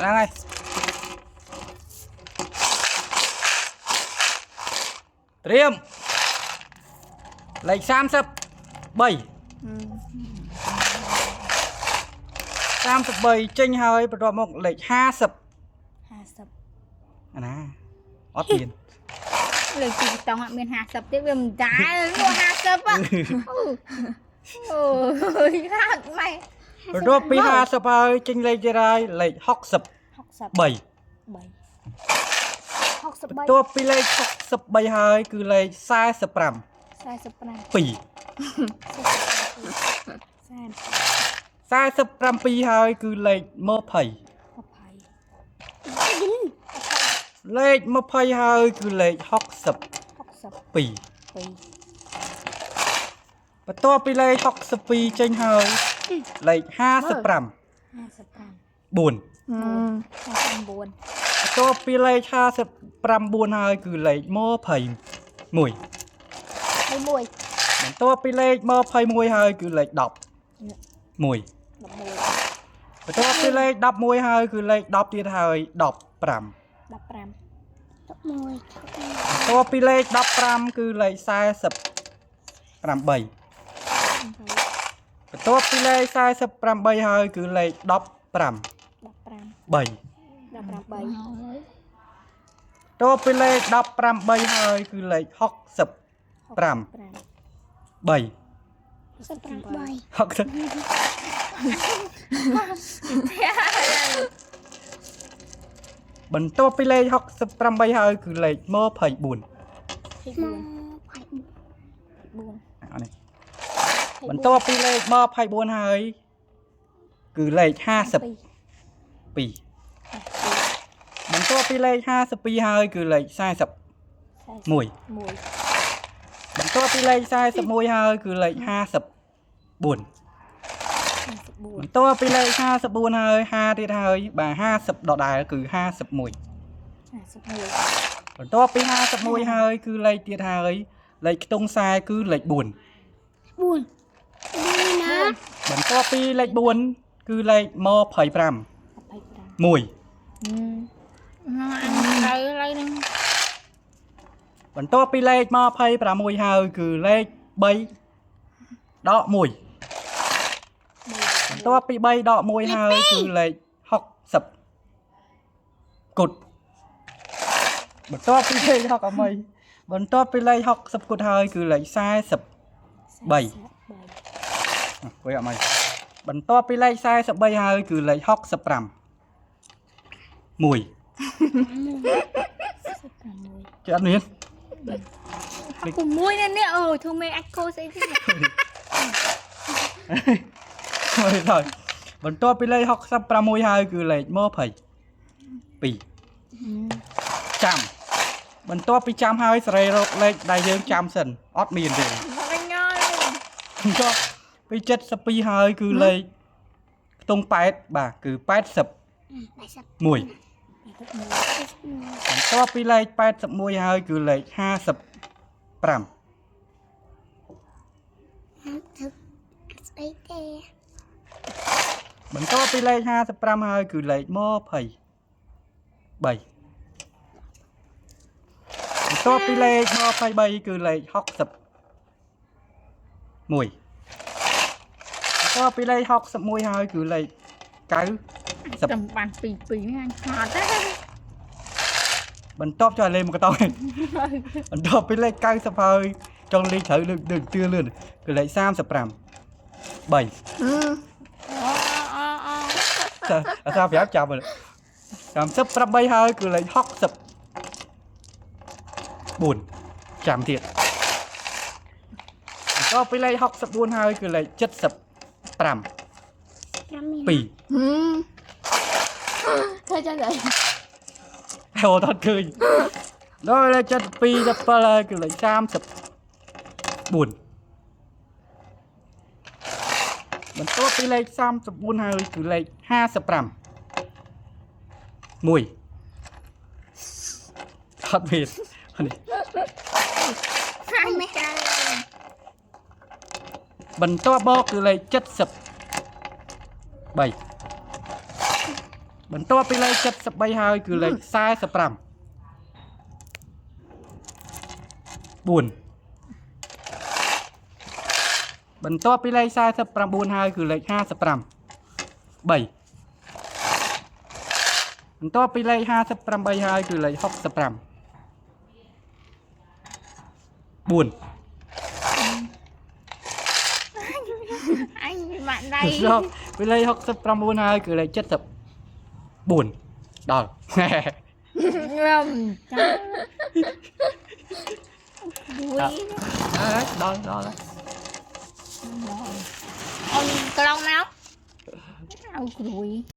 đang này Triêm lệch sam sập 7 sam sập 7 chênh hơi và một lệch 50 nè ót tiền lời chỉ tao ngậm miền 50 tiếp về mình trái mua 50 á ôi mày rồi pi 50ហើយចេញលេខទៀតហើយលេខ60 3បន្ទាប់ពីលេខ63ហើយគឺលេខ45 2 47ហើយគឺលេខ20លេខ20ហើយគឺលេខ62បន្ទាប់ពីលេខ62ចេញហើយលេខ55 4 បន្ទាប់ពីលេខ59ហើយគឺលេខ21បន្ទាប់ពីលេខ21ហើយគឺលេខ10 1បន្ទាប់ពីលេខ11ហើយគឺលេខ10ទៀតហើយ15បន្ទាប់ពីលេខ15គឺលេខ48បន្ទាប់ពីលេខ48ហើយគឺលេខ15 3បន្ទាប់ពីលេខ18ហើយគឺលេខ65 3 បន្ទាប់ពីលេខ68ហើយគឺលេខ24បន្ទាប់ពីលេខ24ហើយគឺលេខ52បន្ទាប់ពីលេខ52ហើយគឺលេខ41បន្ទាប់ពីលេខ41ហើយគឺលេខ54បន្ទាប់ពីលេខ54ហើយ5ទៀតហើយបាទ50ដដែលគឺ51បន្ទាប់ពី51ហើយគឺលេខទៀតហើយលេខខ្ទង់ខ្សែគឺលេខ4បន្ទាប់ពីលេខ4គឺលេខ25 1បន្ទាប់ពីលេខ26ហើយគឺលេខ3ដក1បន្ទាប់ពី3ដក1ហើយគឺលេខ60គុតបន្ទាប់ពីលេខ60បន្ទាប់ពីលេខ60គុតហើយគឺលេខ43វិញអត់មកបន្ទាប់ពីលេខ43ហើយគឺលេខ65 1ជិះអត់មាន6នេះអូធូមេអាចខូស្អីទៀតហើយដល់បន្ទាប់ពីលេខ66ហើយគឺលេខ22ចាំបន្ទាប់ពីចាំហើយសេរីរកលេខដែលយើងចាំសិនអត់មានទេបន្ទាប់ពី72ហើយគឺលេខខ្ទង់8បាទគឺ80 1បន្ទាប់ពីលេខ81ហើយគឺលេខ55បន្ទាប់ពីលេខ55ហើយគឺលេខ23បន្ទាប់ពីលេខ23គឺលេខ61បន្ទាប់ពីលេខ61ហើយគឺលេខ90ចាំបាន2នេះអញហត់ទេបន្ទាប់ចុះលេខមកតោបន្ទាប់ពីលេខ90ហើយចង់លេខត្រូវលើកទឿលឿនគឺលេខ35 3អាសាប្រាប់ចាប់មើល38ហើយគឺលេខ64ចាំទៀតបន្ទាប់ពីលេខ64ហើយគឺលេខ75 2ធ្វើចឹងទៅហៅអត់ឃើញដល់លេខ72 17ហើយគឺលេខ34បន្ទាប់ពីលេខ34ហើយគឺលេខ55 1អត់មាននេះបន្ទាប់មកគឺលេខ73 បន្ទាប់ពីលេខ73ហើយគឺលេខ45 4 បន្ទាប់ពីលេខ49ហើយគឺលេខ55 3 បន្ទាប់ពីលេខ58ហើយគឺលេខ65 4 anh bị bạn đây ពីលេខ69ហើយគឺលេខ74 ដល់ ngầm vuiដល់ ông cái lông nào? Ao cười